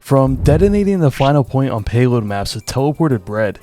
From detonating the final point on payload maps with teleported bread,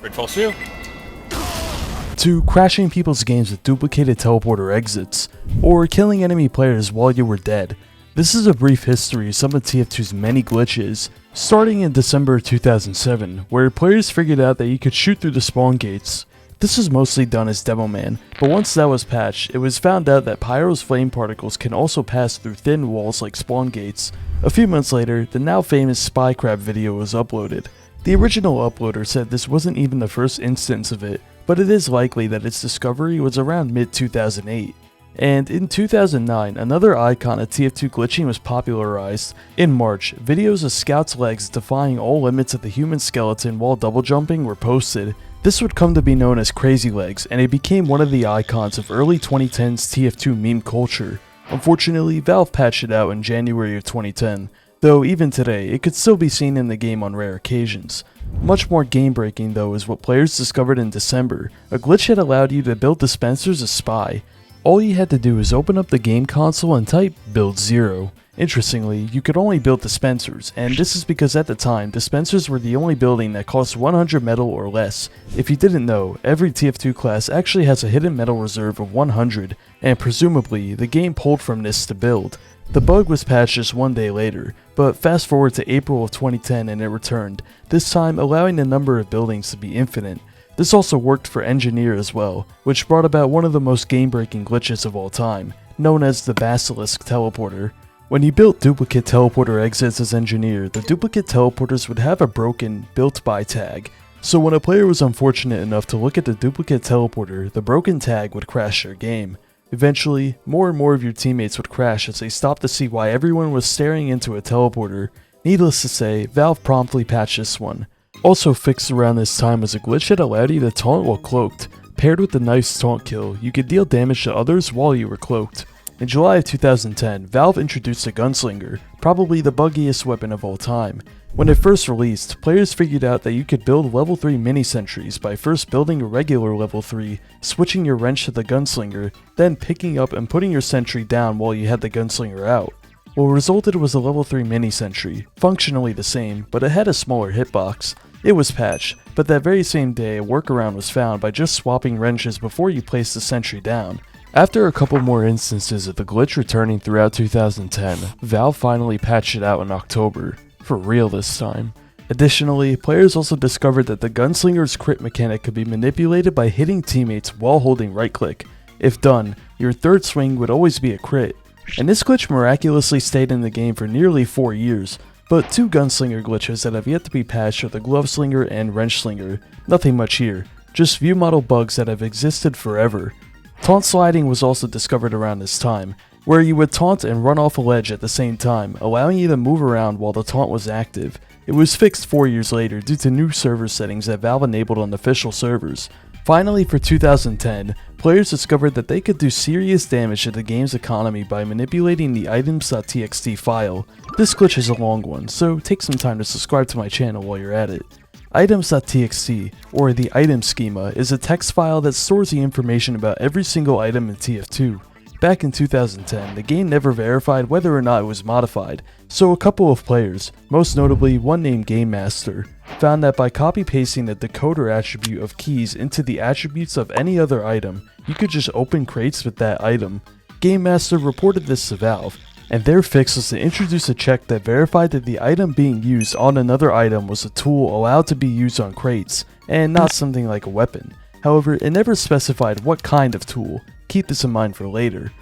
to crashing people's games with duplicated teleporter exits, or killing enemy players while you were dead. This is a brief history of some of TF2's many glitches, starting in December 2007, where players figured out that you could shoot through the spawn gates. This was mostly done as Demo Man, but once that was patched, it was found out that Pyro's flame particles can also pass through thin walls like spawn gates. A few months later, the now famous Spy Crab video was uploaded. The original uploader said this wasn't even the first instance of it, but it is likely that its discovery was around mid-2008. And in 2009, another icon of TF2 glitching was popularized. In March, videos of Scout's legs defying all limits of the human skeleton while double jumping were posted. This would come to be known as Crazy Legs, and it became one of the icons of early 2010s TF2 meme culture. Unfortunately, Valve patched it out in January of 2010, though even today, it could still be seen in the game on rare occasions. Much more game-breaking though is what players discovered in December. A glitch had allowed you to build dispensers as Spy. All you had to do was open up the game console and type build 0. Interestingly, you could only build dispensers, and this is because at the time, dispensers were the only building that cost 100 metal or less. If you didn't know, every TF2 class actually has a hidden metal reserve of 100, and presumably, the game pulled from this to build. The bug was patched just one day later, but fast forward to April of 2010 and it returned, this time allowing the number of buildings to be infinite. This also worked for Engineer as well, which brought about one of the most game-breaking glitches of all time, known as the Basilisk Teleporter. When you built duplicate teleporter exits as Engineer, the duplicate teleporters would have a broken built by tag. So when a player was unfortunate enough to look at the duplicate teleporter, the broken tag would crash their game. Eventually, more and more of your teammates would crash as they stopped to see why everyone was staring into a teleporter. Needless to say, Valve promptly patched this one. Also fixed around this time was a glitch that allowed you to taunt while cloaked. Paired with the knife's taunt kill, you could deal damage to others while you were cloaked. In July of 2010, Valve introduced the Gunslinger, probably the buggiest weapon of all time. When it first released, players figured out that you could build level 3 mini-sentries by first building a regular level 3, switching your wrench to the Gunslinger, then picking up and putting your sentry down while you had the Gunslinger out. What resulted was a level 3 mini-sentry, functionally the same, but it had a smaller hitbox. It was patched, but that very same day a workaround was found by just swapping wrenches before you placed the sentry down. After a couple more instances of the glitch returning throughout 2010, Valve finally patched it out in October, for real this time. Additionally, players also discovered that the Gunslinger's crit mechanic could be manipulated by hitting teammates while holding right click. If done, your third swing would always be a crit. And this glitch miraculously stayed in the game for nearly 4 years. But two Gunslinger glitches that have yet to be patched are the Glove Slinger and Wrench Slinger. Nothing much here, just view model bugs that have existed forever. Taunt sliding was also discovered around this time, where you would taunt and run off a ledge at the same time, allowing you to move around while the taunt was active. It was fixed 4 years later due to new server settings that Valve enabled on official servers. Finally, for 2010, players discovered that they could do serious damage to the game's economy by manipulating the items.txt file. This glitch is a long one, so take some time to subscribe to my channel while you're at it. Items.txt, or the item schema, is a text file that stores the information about every single item in TF2. Back in 2010, the game never verified whether or not it was modified, so a couple of players, most notably one named Game Master, found that by copy-pasting the decoder attribute of keys into the attributes of any other item, you could just open crates with that item. Game Master reported this to Valve, and their fix was to introduce a check that verified that the item being used on another item was a tool allowed to be used on crates, and not something like a weapon. However, it never specified what kind of tool. Keep this in mind for later.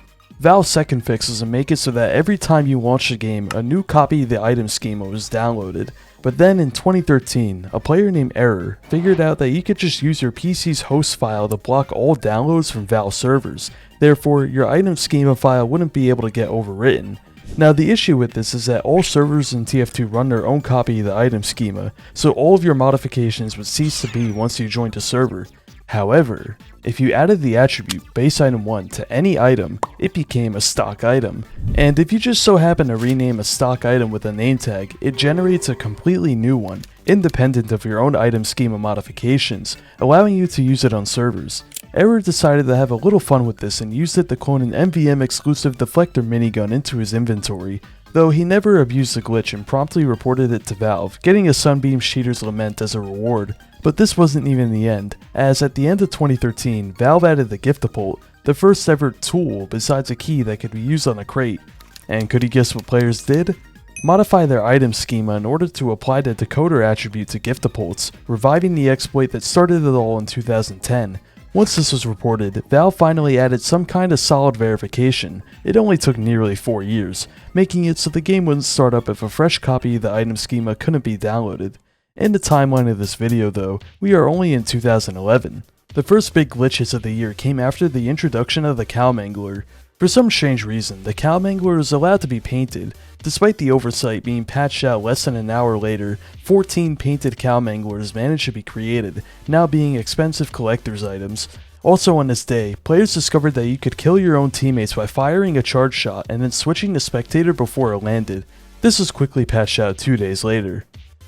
Valve's second fix was to make it so that every time you launched a game, a new copy of the item schema was downloaded. But then in 2013, a player named Error figured out that you could just use your PC's host file to block all downloads from Valve servers. Therefore, your item schema file wouldn't be able to get overwritten. Now the issue with this is that all servers in TF2 run their own copy of the item schema, so all of your modifications would cease to be once you joined a server. However, if you added the attribute base item 1 to any item, it became a stock item. And if you just so happen to rename a stock item with a name tag, it generates a completely new one, independent of your own item schema modifications, allowing you to use it on servers. Error decided to have a little fun with this and used it to clone an MVM exclusive deflector minigun into his inventory. though he never abused the glitch and promptly reported it to Valve, getting a Sunbeam Cheater's Lament as a reward. But this wasn't even the end, as at the end of 2013, Valve added the Giftapult, the first ever tool besides a key that could be used on a crate. And could you guess what players did? Modify their item schema in order to apply the decoder attribute to Giftapults, reviving the exploit that started it all in 2010. Once this was reported, Valve finally added some kind of solid verification. It only took nearly 4 years, making it so the game wouldn't start up if a fresh copy of the item schema couldn't be downloaded. In the timeline of this video though, we are only in 2011. The first big glitches of the year came after the introduction of the Cow Mangler. For some strange reason, the Cow Mangler was allowed to be painted. Despite the oversight being patched out less than an hour later, 14 painted Cow Manglers managed to be created, now being expensive collector's items. Also on this day, players discovered that you could kill your own teammates by firing a charge shot and then switching to spectator before it landed. This was quickly patched out 2 days later.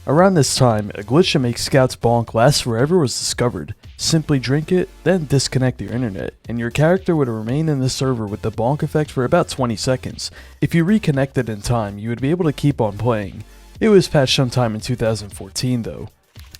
Around this time, a glitch to make scouts bonk last forever was discovered. Simply drink it, then disconnect your internet, and your character would remain in the server with the bonk effect for about 20 seconds. If you reconnected in time, you would be able to keep on playing. It was patched sometime in 2014 though.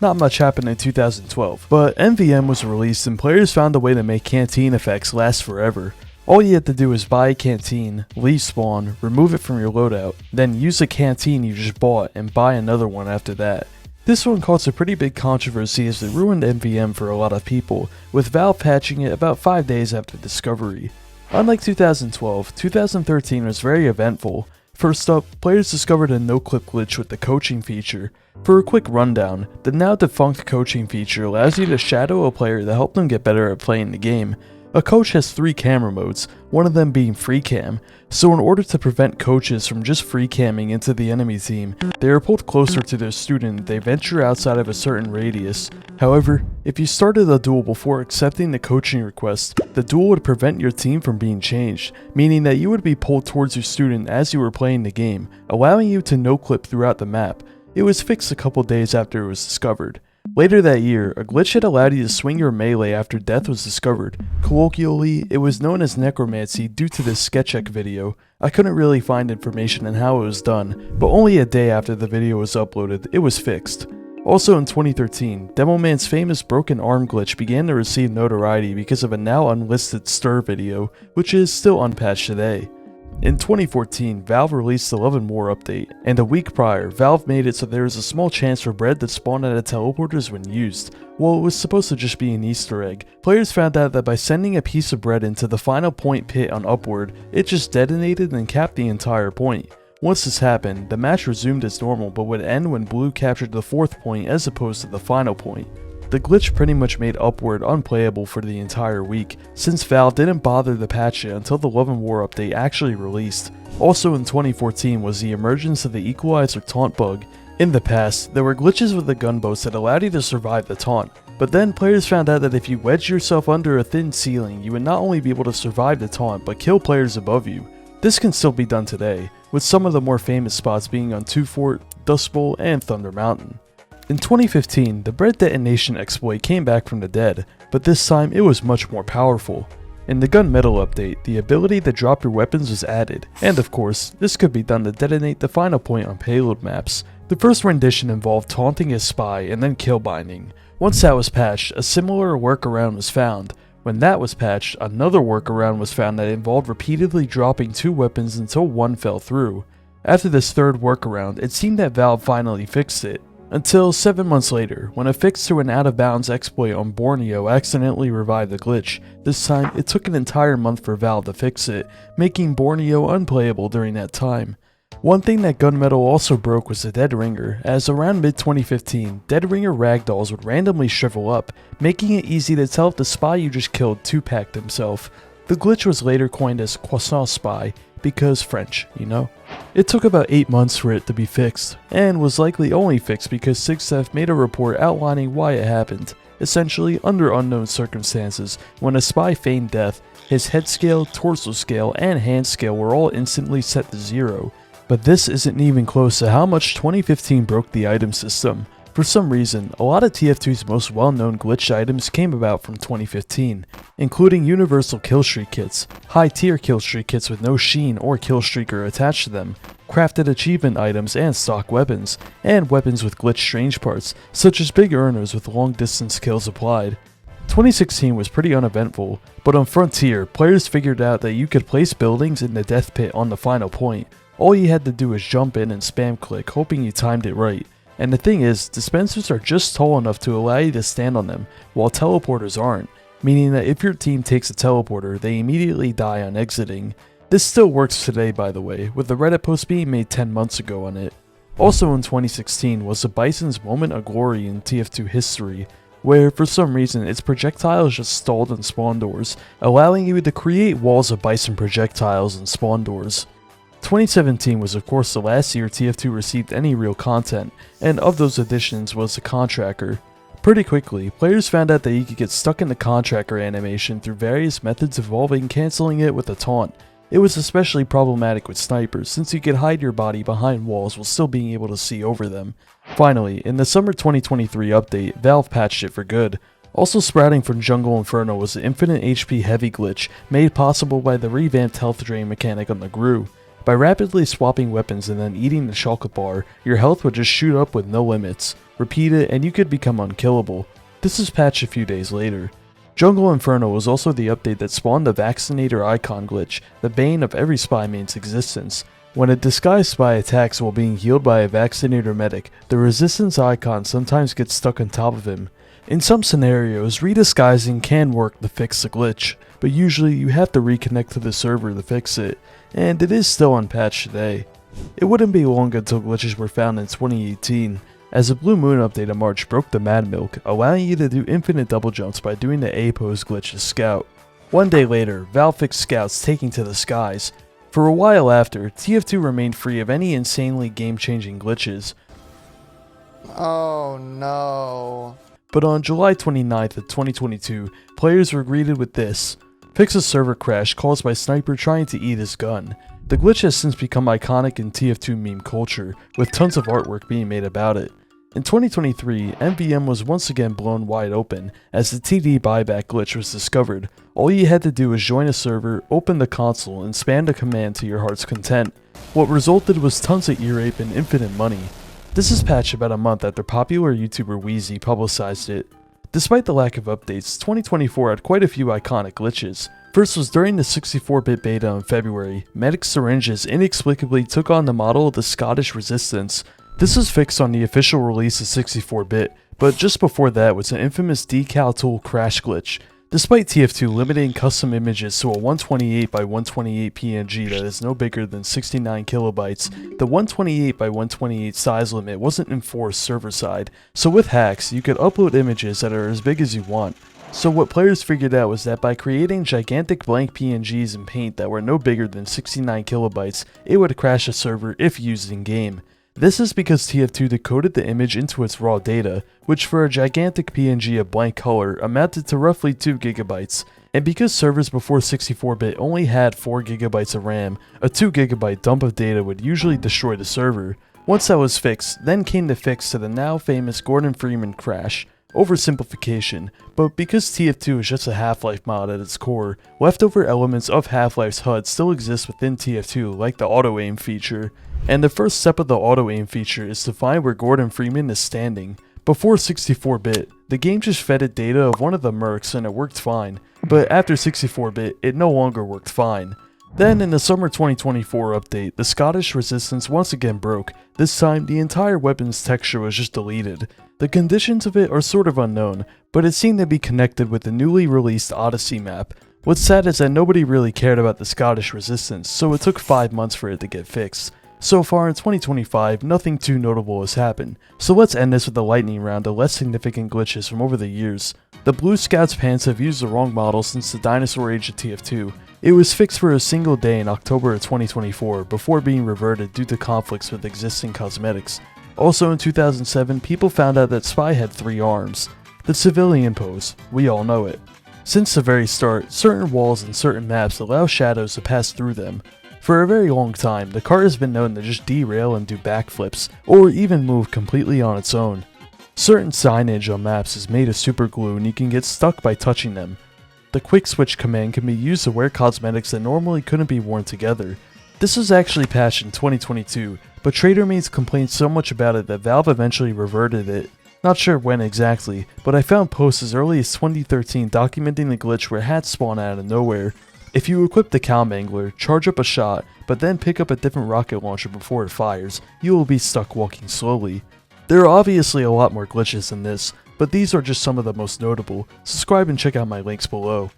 Not much happened in 2012, but MVM was released and players found a way to make canteen effects last forever. All you had to do was buy a canteen, leave spawn, remove it from your loadout, then use a canteen you just bought and buy another one after that. This one caused a pretty big controversy as it ruined MVM for a lot of people, with Valve patching it about 5 days after discovery. Unlike 2012, 2013 was very eventful. First up, players discovered a no-clip glitch with the coaching feature. For a quick rundown, the now defunct coaching feature allows you to shadow a player to help them get better at playing the game. A coach has 3 camera modes, one of them being free cam, so in order to prevent coaches from just free camming into the enemy team, they are pulled closer to their student if they venture outside of a certain radius. However, if you started a duel before accepting the coaching request, the duel would prevent your team from being changed, meaning that you would be pulled towards your student as you were playing the game, allowing you to no-clip throughout the map. It was fixed a couple days after it was discovered. Later that year, a glitch had allowed you to swing your melee after death was discovered. Colloquially, it was known as necromancy due to this SketchUp video. I couldn't really find information on how it was done, but only a day after the video was uploaded, it was fixed. Also in 2013, Demoman's famous broken arm glitch began to receive notoriety because of a now unlisted stir video, which is still unpatched today. In 2014, Valve released the Love & War update, and a week prior, Valve made it so there was a small chance for bread to spawn out of teleporters when used. While it was supposed to just be an Easter egg, players found out that by sending a piece of bread into the final point pit on Upward, it just detonated and capped the entire point. Once this happened, the match resumed as normal but would end when Blue captured the 4th point as opposed to the final point. The glitch pretty much made Upward unplayable for the entire week, since Valve didn't bother to patch it until the Love & War update actually released. Also in 2014 was the emergence of the Equalizer taunt bug. In the past, there were glitches with the gunboats that allowed you to survive the taunt, but then players found out that if you wedged yourself under a thin ceiling, you would not only be able to survive the taunt, but kill players above you. This can still be done today, with some of the more famous spots being on Two Fort, Dust Bowl, and Thunder Mountain. In 2015, the bread detonation exploit came back from the dead, but this time it was much more powerful. In the Gunmetal update, the ability to drop your weapons was added, and of course, this could be done to detonate the final point on payload maps. The first rendition involved taunting a spy and then kill binding. Once that was patched, a similar workaround was found. When that was patched, another workaround was found that involved repeatedly dropping 2 weapons until one fell through. After this third workaround, it seemed that Valve finally fixed it. Until 7 months later, when a fix to an out-of-bounds exploit on Borneo accidentally revived the glitch. This time, it took an entire month for Valve to fix it, making Borneo unplayable during that time. One thing that Gunmetal also broke was the Dead Ringer, as around mid-2015, Dead Ringer ragdolls would randomly shrivel up, making it easy to tell if the spy you just killed 2-packed himself. The glitch was later coined as Croissant Spy, because French, you know? It took about 8 months for it to be fixed, and was likely only fixed because SigSef made a report outlining why it happened. Essentially, under unknown circumstances, when a spy feigned death, his head scale, torso scale, and hand scale were all instantly set to 0. But this isn't even close to how much 2015 broke the item system. For some reason, a lot of TF2's most well-known glitched items came about from 2015, including universal killstreak kits, high-tier killstreak kits with no sheen or killstreaker attached to them, crafted achievement items and stock weapons, and weapons with glitched strange parts, such as big earners with long-distance kills applied. 2016 was pretty uneventful, but on Frontier, players figured out that you could place buildings in the death pit on the final point. All you had to do was jump in and spam click, hoping you timed it right. And the thing is, dispensers are just tall enough to allow you to stand on them, while teleporters aren't, meaning that if your team takes a teleporter, they immediately die on exiting. This still works today, by the way, with the Reddit post being made 10 months ago on it. Also in 2016 was the Bison's moment of glory in TF2 history, where for some reason its projectiles just stalled in spawn doors, allowing you to create walls of Bison projectiles in spawn doors. 2017 was of course the last year TF2 received any real content, and of those additions was the Contractor. Pretty quickly, players found out that you could get stuck in the Contractor animation through various methods involving cancelling it with a taunt. It was especially problematic with snipers, since you could hide your body behind walls while still being able to see over them. Finally, in the summer 2023 update, Valve patched it for good. Also sprouting from Jungle Inferno was the infinite HP heavy glitch, made possible by the revamped health drain mechanic on the GRU. By rapidly swapping weapons and then eating the chocolate bar, your health would just shoot up with no limits. Repeat it and you could become unkillable. This is patched a few days later. Jungle Inferno was also the update that spawned the Vaccinator icon glitch, the bane of every spy main's existence. When a disguised spy attacks while being healed by a Vaccinator medic, the resistance icon sometimes gets stuck on top of him. In some scenarios, redisguising can work to fix the glitch, but usually you have to reconnect to the server to fix it, and it is still unpatched today. It wouldn't be long until glitches were found in 2018, as the Blue Moon update in March broke the Mad Milk, allowing you to do infinite double jumps by doing the A-pose glitch to Scout. One day later, Valve fixed Scouts taking to the skies. For a while after, TF2 remained free of any insanely game-changing glitches. Oh no. But on July 29th of 2022, players were greeted with this. Fix a server crash caused by Sniper trying to eat his gun. The glitch has since become iconic in TF2 meme culture, with tons of artwork being made about it. In 2023, MVM was once again blown wide open, as the TD buyback glitch was discovered. All you had to do was join a server, open the console, and spam the command to your heart's content. What resulted was tons of ear rape and infinite money. This is patched about a month after popular YouTuber Wheezy publicized it. Despite the lack of updates, 2024 had quite a few iconic glitches. First was during the 64-bit beta in February, medic syringes inexplicably took on the model of the Scottish Resistance. This was fixed on the official release of 64-bit, but just before that was an infamous decal tool crash glitch. Despite TF2 limiting custom images to a 128 by 128 PNG that is no bigger than 69 kilobytes, the 128 by 128 size limit wasn't enforced server-side, so with hacks, you could upload images that are as big as you want. So what players figured out was that by creating gigantic blank PNGs in Paint that were no bigger than 69 kilobytes, it would crash a server if used in-game. This is because TF2 decoded the image into its raw data, which for a gigantic PNG of blank color amounted to roughly 2 GB, and because servers before 64-bit only had 4 GB of RAM, a 2 GB dump of data would usually destroy the server. Once that was fixed, then came the fix to the now famous Gordon Freeman crash. Oversimplification, but because TF2 is just a Half-Life mod at its core, leftover elements of Half-Life's HUD still exist within TF2 like the auto-aim feature. And the first step of the auto-aim feature is to find where Gordon Freeman is standing. Before 64-bit, the game just fed it data of one of the mercs and it worked fine, but after 64-bit, it no longer worked fine. Then in the summer 2024 update, the Scottish Resistance once again broke. This time, the entire weapon's texture was just deleted. The conditions of it are sort of unknown, but it seemed to be connected with the newly released Odyssey map. What's sad is that nobody really cared about the Scottish Resistance, so it took 5 months for it to get fixed. So far in 2025, nothing too notable has happened, so let's end this with a lightning round of less significant glitches from over the years. The Blue Scouts pants have used the wrong model since the dinosaur age of TF2. It was fixed for a single day in October of 2024 before being reverted due to conflicts with existing cosmetics. Also in 2007, people found out that Spy had 3 arms. The civilian pose, we all know it. Since the very start, certain walls and certain maps allow shadows to pass through them. For a very long time, the Kart has been known to just derail and do backflips, or even move completely on its own. Certain signage on maps is made of super glue and you can get stuck by touching them. The quick switch command can be used to wear cosmetics that normally couldn't be worn together. This was actually patched in 2022, but TraderMates complained so much about it that Valve eventually reverted it. Not sure when exactly, but I found posts as early as 2013 documenting the glitch where hats spawn out of nowhere. If you equip the cow mangler, charge up a shot, but then pick up a different rocket launcher before it fires, you will be stuck walking slowly. There are obviously a lot more glitches than this, but these are just some of the most notable. Subscribe and check out my links below.